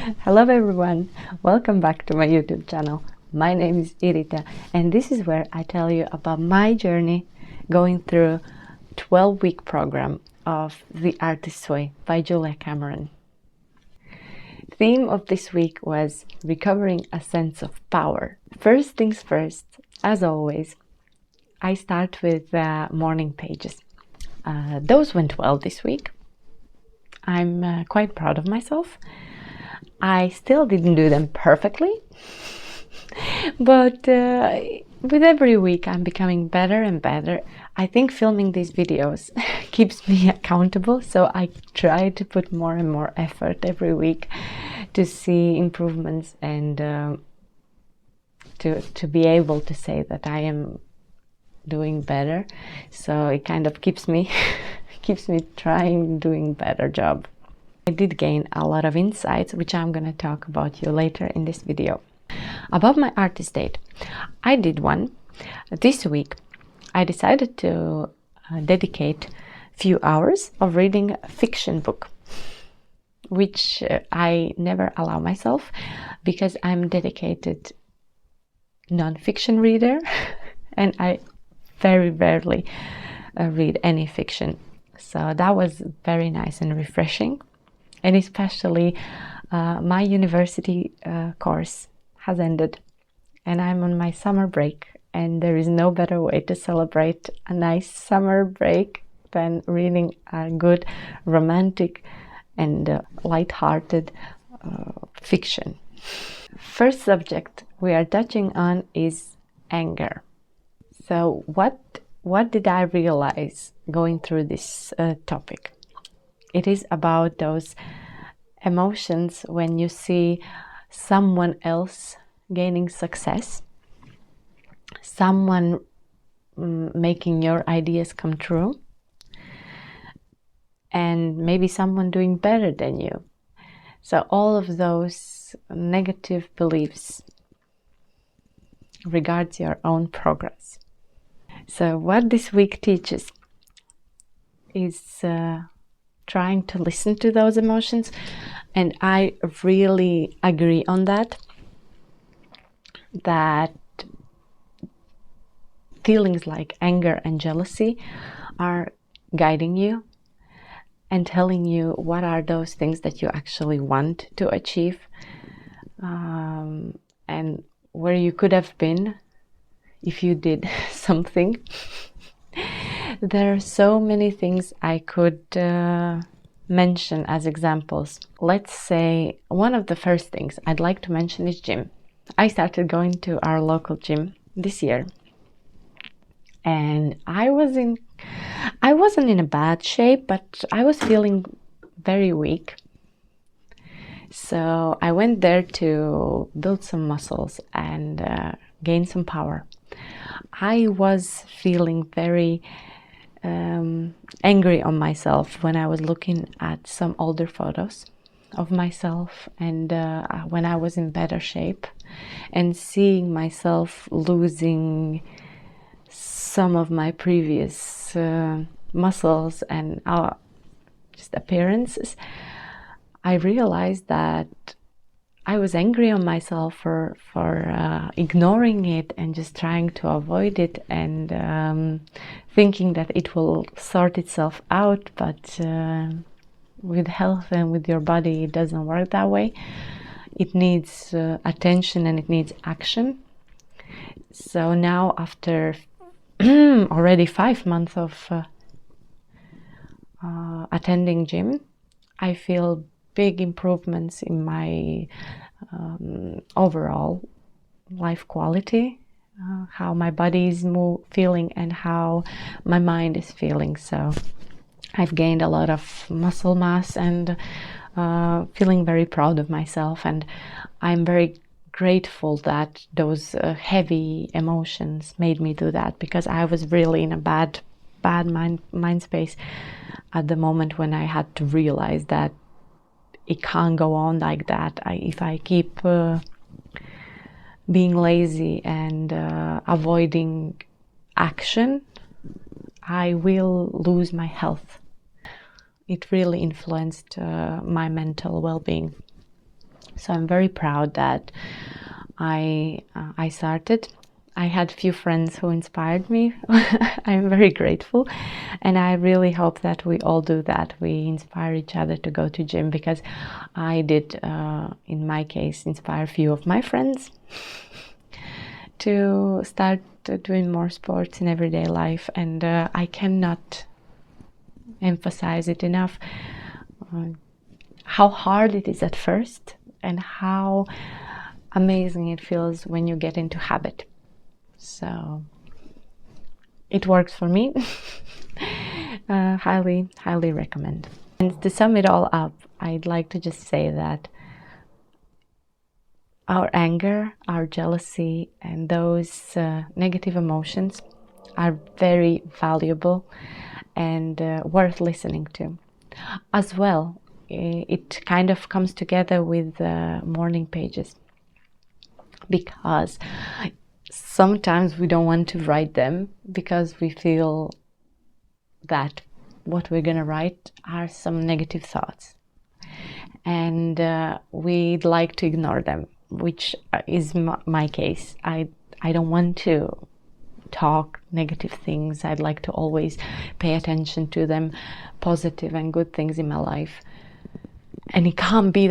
Hello everyone, welcome back to my YouTube channel. My name is Irita and this is where I tell you about my journey going through 12-week program of The Artist's Way by Julia Cameron. Theme of this week was recovering a sense of power. First things first, as always, I start with morning pages. Those went well this week. I'm quite proud of myself. I still didn't do them perfectly, but with every week I'm becoming better and better. I think filming these videos keeps me accountable, so I try to put more and more effort every week to see improvements and to be able to say that I am doing better. So it kind of keeps me trying, doing better job. I did gain a lot of insights, which I'm going to talk about you later in this video. About my artist date, I did one this week. I decided to dedicate a few hours of reading a fiction book, which I never allow myself because I'm a dedicated non-fiction reader and I very rarely read any fiction. So that was very nice and refreshing. And especially my university course has ended and I'm on my summer break, and there is no better way to celebrate a nice summer break than reading a good romantic and light-hearted fiction. First subject we are touching on is anger. So what did I realize going through this topic? It is about those emotions when you see someone else gaining success, someone making your ideas come true, and maybe someone doing better than you. So all of those negative beliefs regards your own progress. So what this week teaches is trying to listen to those emotions, and I really agree on that feelings like anger and jealousy are guiding you and telling you what are those things that you actually want to achieve, and where you could have been if you did something. There are so many things I could mention as examples. Let's say one of the first things I'd like to mention is gym. I started going to our local gym this year, and I wasn't in a bad shape, but I was feeling very weak. So I went there to build some muscles and gain some power. I was feeling very angry on myself when I was looking at some older photos of myself and when I was in better shape, and seeing myself losing some of my previous muscles and just appearances. I realized that I was angry on myself for ignoring it and just trying to avoid it and thinking that it will sort itself out, but with health and with your body it doesn't work that way. It needs attention and it needs action. So now, after already 5 months of attending gym, I feel big improvements in my overall life quality, how my body is feeling and how my mind is feeling. So I've gained a lot of muscle mass and feeling very proud of myself, and I'm very grateful that those heavy emotions made me do that, because I was really in a bad mind space at the moment when I had to realize that it can't go on like that. If I keep being lazy and avoiding action, I will lose my health. It really influenced my mental well-being. So I'm very proud that I started. I had few friends who inspired me. I'm very grateful, and I really hope that we all do that. We inspire each other to go to gym, because I did, in my case, inspire a few of my friends to start doing more sports in everyday life, and I cannot emphasize it enough, how hard it is at first and how amazing it feels when you get into habit. So it works for me. Highly recommend. And to sum it all up, I'd like to just say that our anger, our jealousy, and those negative emotions are very valuable and worth listening to. As well, it kind of comes together with morning pages, because sometimes we don't want to write them because we feel that what we're going to write are some negative thoughts, and we'd like to ignore them, which is my case. I don't want to talk negative things. I'd like to always pay attention to them, positive and good things in my life. And it can't be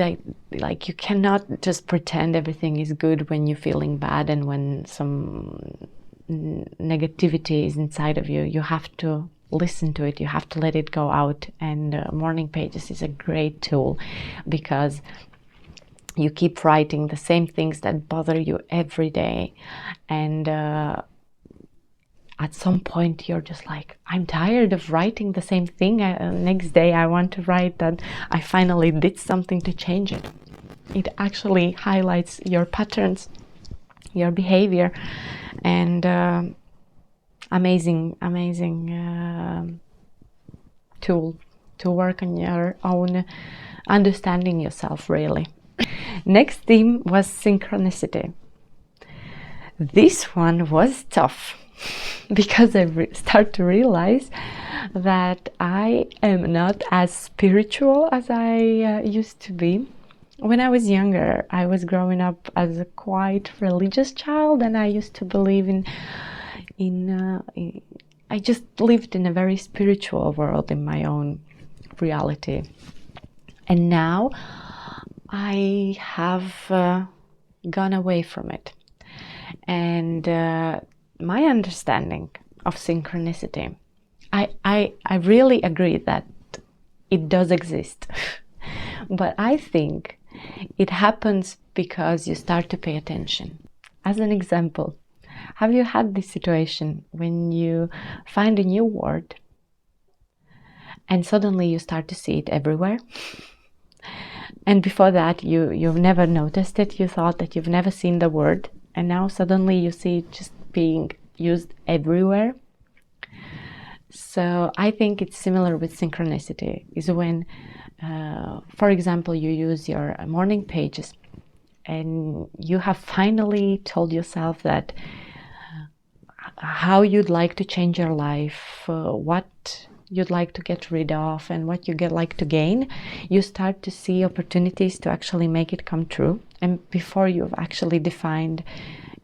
like you cannot just pretend everything is good when you're feeling bad and when some negativity is inside of you. You have to listen to it. You have to let it go out. And morning pages is a great tool, because you keep writing the same things that bother you every day, and at some point you're just like, I'm tired of writing the same thing. Next day I want to write that I finally did something to change it. It actually highlights your patterns, your behavior, and amazing tool to work on your own understanding yourself, really. Next theme was synchronicity. This one was tough, because I start to realize that I am not as spiritual as I used to be. When I was younger, I was growing up as a quite religious child, and I used to believe I just lived in a very spiritual world in my own reality. And now I have gone away from it. And my understanding of synchronicity, I really agree that it does exist. But I think it happens because you start to pay attention. As an example, have you had this situation when you find a new word and suddenly you start to see it everywhere? And before that, you've never noticed it. You thought that you've never seen the word, and now suddenly you see it just being used everywhere. So I think it's similar with synchronicity, is when, for example, you use your morning pages and you have finally told yourself that how you'd like to change your life, what you'd like to get rid of, and what you like to gain. You start to see opportunities to actually make it come true. And before you've actually defined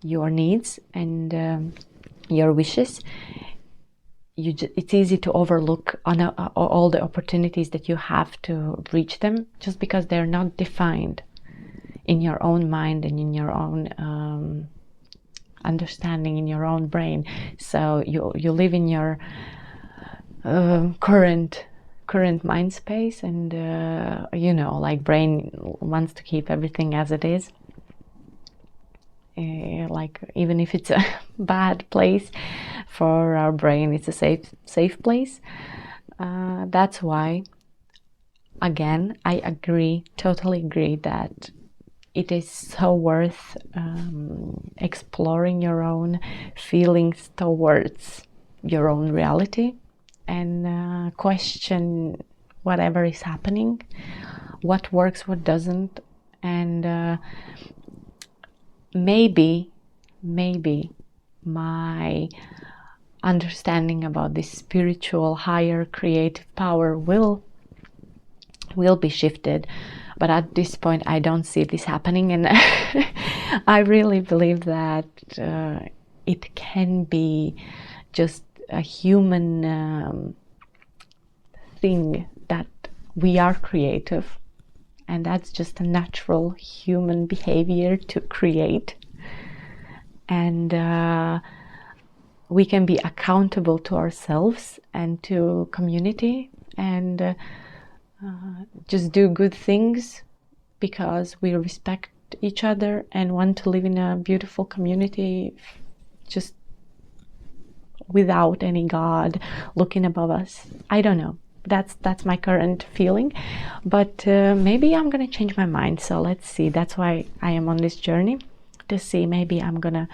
your needs and your wishes, it's easy to overlook all the opportunities that you have to reach them, just because they're not defined in your own mind and in your own understanding, in your own brain. So you live in your current mind space, and like brain wants to keep everything as it is. Like even if it's a bad place, for our brain it's a safe place. That's why, again, I totally agree that it is so worth exploring your own feelings towards your own reality, and question whatever is happening, what works, what doesn't, and maybe my understanding about this spiritual, higher creative power will be shifted But at this point, I don't see this happening, and I really believe that it can be just a human thing, that we are creative, and that's just a natural human behavior to create, and we can be accountable to ourselves and to community, and just do good things because we respect each other and want to live in a beautiful community, just without any God looking above us. I don't know. That's my current feeling, but maybe I'm gonna change my mind. So let's see. That's why I am on this journey, to see, maybe I'm gonna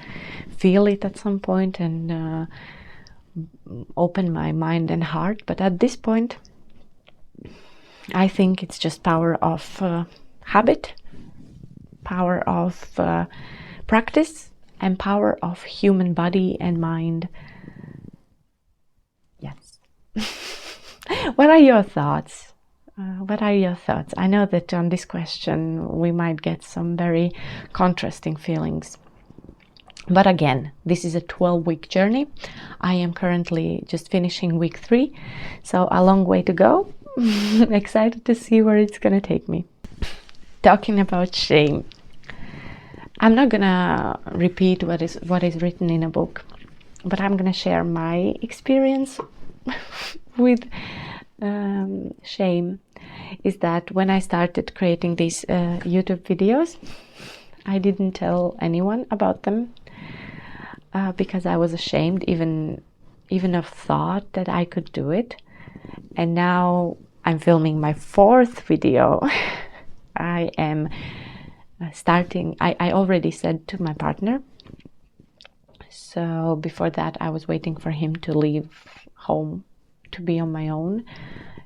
feel it at some point and open my mind and heart. But at this point, I think it's just power of habit, power of practice, and power of human body and mind. Yes. What are your thoughts? What are your thoughts? I know that on this question we might get some very contrasting feelings. But again, this is a 12-week journey. I am currently just finishing week 3, so a long way to go. Excited to see where it's gonna take me. Talking about shame. I'm not gonna repeat what is written in a book, but I'm gonna share my experience with shame. Is that when I started creating these YouTube videos, I didn't tell anyone about them because I was ashamed even of thought that I could do it. And now I'm filming my 4th video. I am starting, I already said to my partner. So before that, I was waiting for him to leave home to be on my own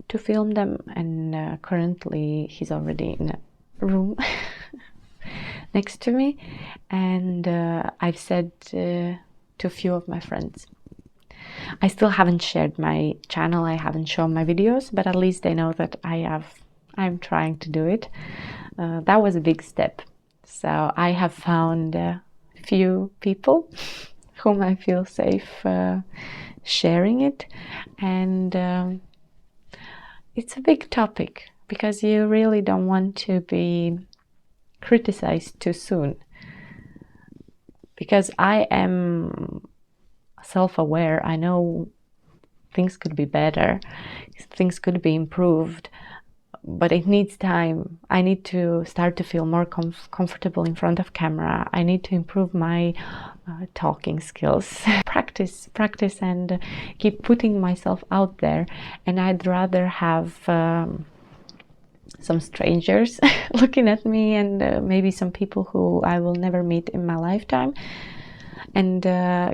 to film them. And currently he's already in a room next to me. And I've said to a few of my friends. I still haven't shared my channel, I haven't shown my videos, but at least they know that I'm trying to do it. That was a big step. So I have found a few people whom I feel safe sharing it. And it's a big topic because you really don't want to be criticized too soon. Because I am self-aware, I know things could be better, things could be improved, but it needs time. I need to start to feel more comfortable in front of camera. I need to improve my talking skills. practice and keep putting myself out there. And I'd rather have some strangers looking at me, and maybe some people who I will never meet in my lifetime, and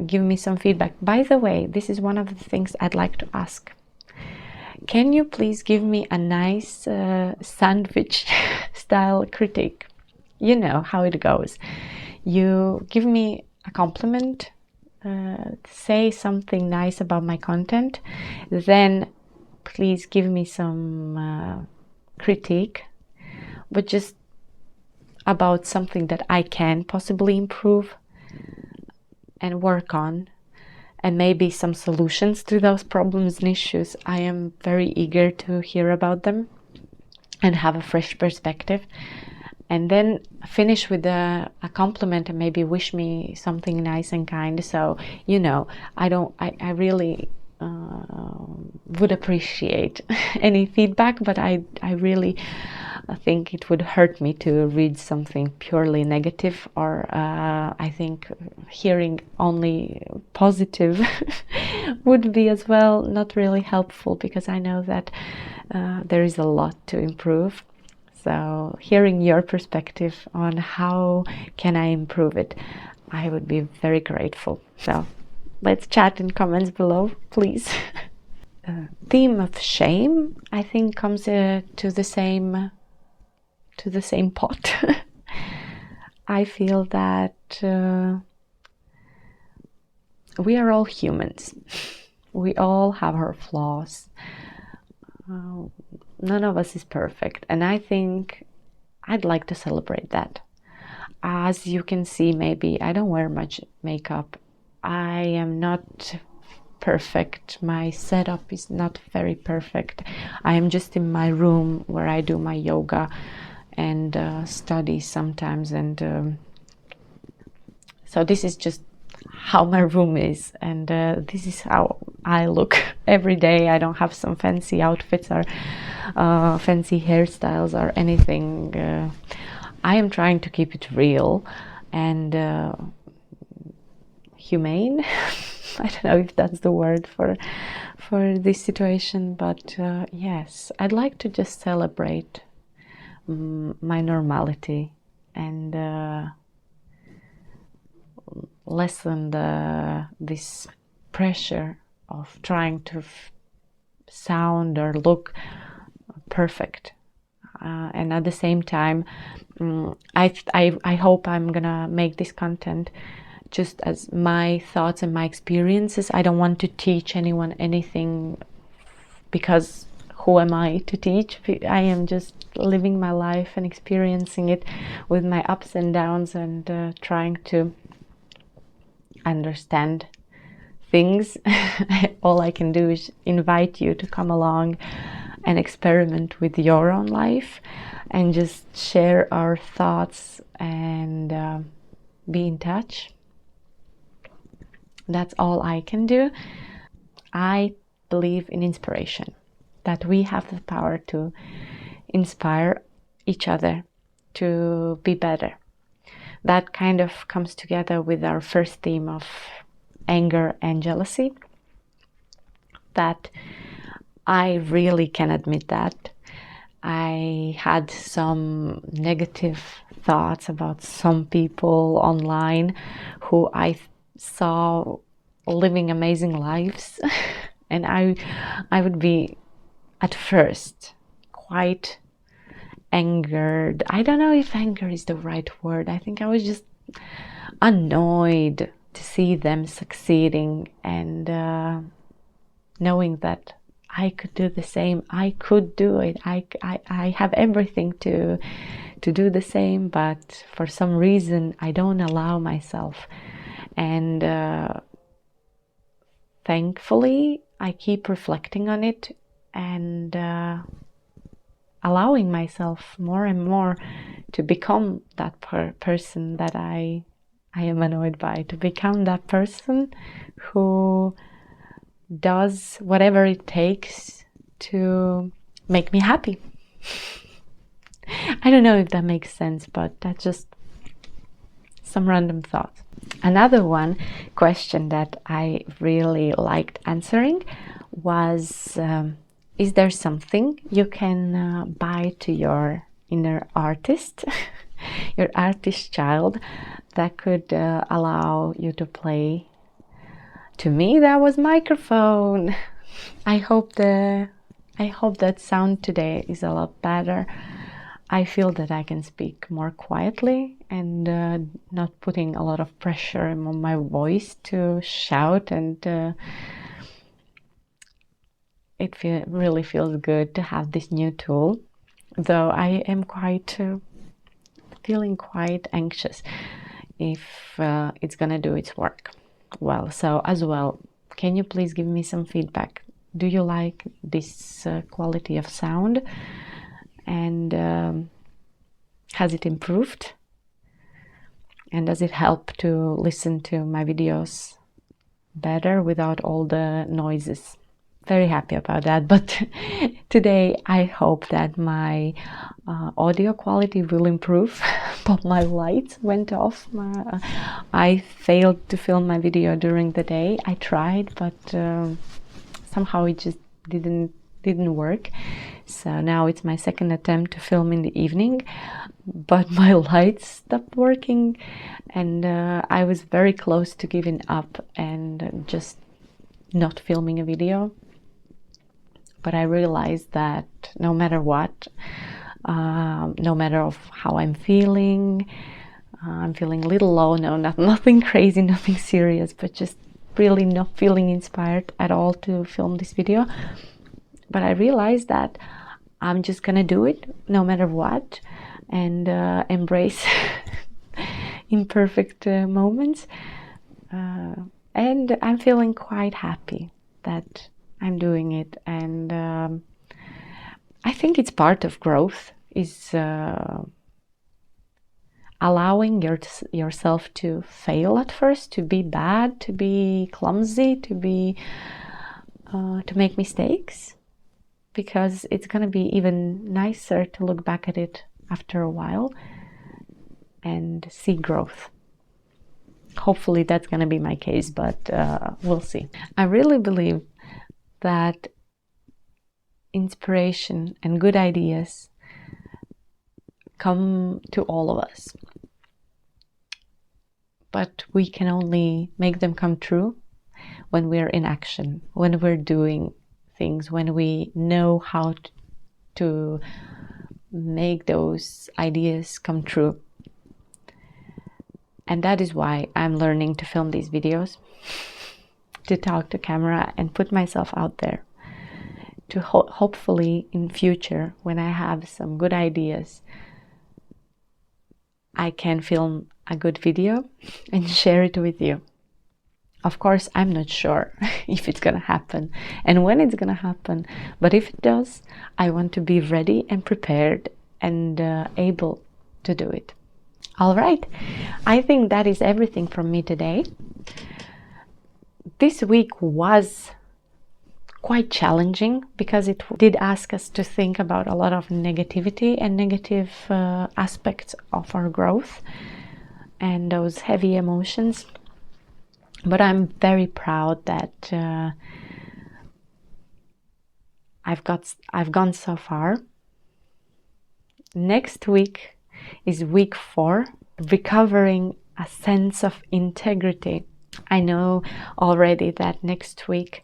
give me some feedback. By the way, this is one of the things I'd like to ask. Can you please give me a nice sandwich style critique? You know how it goes. You give me a compliment, say something nice about my content, then please give me some critique, but just about something that I can possibly improve and work on, and maybe some solutions to those problems and issues. I am very eager to hear about them and have a fresh perspective. And then finish with a compliment and maybe wish me something nice and kind. So, you know, I really would appreciate any feedback, but I really think it would hurt me to read something purely negative, or I think hearing only positive would be as well not really helpful, because I know that there is a lot to improve. So hearing your perspective on how can I improve it, I would be very grateful. So let's chat in comments below, please. Theme of shame, I think, comes to the same pot. I feel that we are all humans. We all have our flaws. None of us is perfect, and I think I'd like to celebrate that. As you can see, maybe I don't wear much makeup. I am not perfect. My setup is not very perfect. I am just in my room where I do my yoga and study sometimes, and so this is just how my room is, and this is how I look every day. I don't have some fancy outfits or fancy hairstyles or anything. I am trying to keep it real and humane. I don't know if that's the word for this situation, but yes, I'd like to just celebrate my normality and lessen this pressure of trying to sound or look perfect. And at the same time, I hope I'm gonna make this content just as my thoughts and my experiences. I don't want to teach anyone anything, because who am I to teach? I am just living my life and experiencing it with my ups and downs, and trying to understand things. All I can do is invite you to come along and experiment with your own life and just share our thoughts and be in touch. That's all I can do. I believe in inspiration, that we have the power to inspire each other to be better. That kind of comes together with our first theme of anger and jealousy, that I really can admit that I had some negative thoughts about some people online who I saw living amazing lives. And I would be at first quite angered. I don't know if anger is the right word. I think I was just annoyed to see them succeeding, and knowing that I could do the same. I could do it. I have everything to do the same, but for some reason I don't allow myself. And thankfully I keep reflecting on it and allowing myself more and more to become that person that I am annoyed by, to become that person who does whatever it takes to make me happy. I don't know if that makes sense, but that's just some random thoughts. Another question that I really liked answering was, is there something you can buy to your inner artist, your artist child, that could allow you to play? To me, that was microphone. I hope that sound today is a lot better. I feel that I can speak more quietly and not putting a lot of pressure on my voice to shout, and it really feels good to have this new tool, though I am feeling quite anxious if it's gonna do its work well. So as well, can you please give me some feedback? Do you like this quality of sound? And has it improved? And does it help to listen to my videos better without all the noises? Very happy about that. But today I hope that my audio quality will improve. But my lights went off. I failed to film my video during the day. I tried, but somehow it just didn't work. So now it's my second attempt to film in the evening, but my lights stopped working, and I was very close to giving up and just not filming a video. But I realized that no matter what, no matter of how I'm feeling a little low. No, nothing crazy, nothing serious, but just really not feeling inspired at all to film this video. But I realized that I'm just gonna do it no matter what. and embrace imperfect moments. And I'm feeling quite happy that I'm doing it. And I think it's part of growth, is allowing yourself to fail at first, to be bad, to be clumsy, to make mistakes, because it's going to be even nicer to look back at it after a while and see growth. Hopefully that's going to be my case, but we'll see. I really believe that inspiration and good ideas come to all of us, but we can only make them come true when we're in action, when we're doing things, when we know how to make those ideas come true. And that is why I'm learning to film these videos, to talk to camera and put myself out there, to hopefully in future, when I have some good ideas, I can film a good video and share it with you. Of course, I'm not sure if it's gonna happen and when it's gonna happen, but if it does, I want to be ready and prepared and able to do it. All right, I think that is everything from me today. This week was quite challenging because it did ask us to think about a lot of negativity and negative aspects of our growth and those heavy emotions. But I'm very proud that I've gone so far. Next week is week 4, recovering a sense of integrity. I know already that next week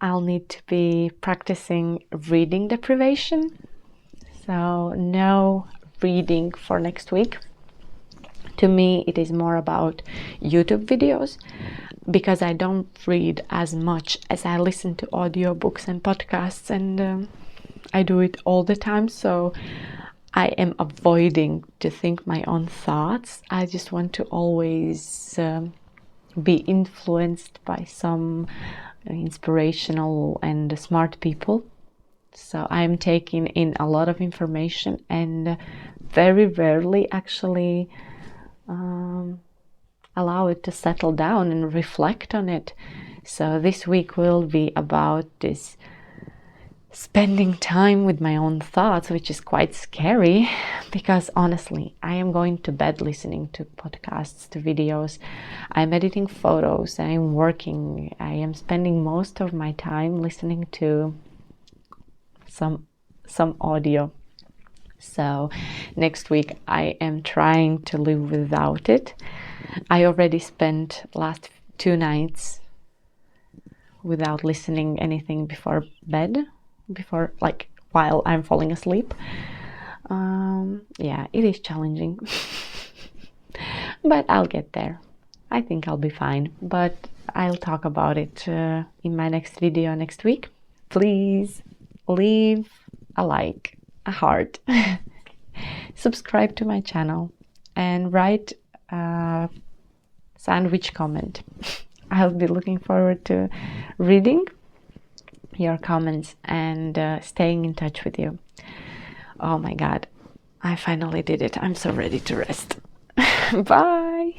I'll need to be practicing reading deprivation. So no reading for next week. To me, it is more about YouTube videos, because I don't read as much as I listen to audiobooks and podcasts, and I do it all the time. So I am avoiding to think my own thoughts. I just want to always be influenced by some inspirational and smart people. So I'm taking in a lot of information and very rarely actually allow it to settle down and reflect on it. So this week will be about this spending time with my own thoughts, which is quite scary, because honestly, I am going to bed listening to podcasts, to videos. I'm editing photos, I'm working, I am spending most of my time listening to some audio. So next week I am trying to live without it. I already spent last 2 nights without listening anything before bed, while I'm falling asleep. Yeah, it is challenging, but I'll get there. I think I'll be fine, but I'll talk about it in my next video next week. Please leave a like, a heart, subscribe to my channel, and write a sandwich comment. I'll be looking forward to reading your comments and staying in touch with you. Oh my God, I finally did it. I'm so ready to rest. Bye.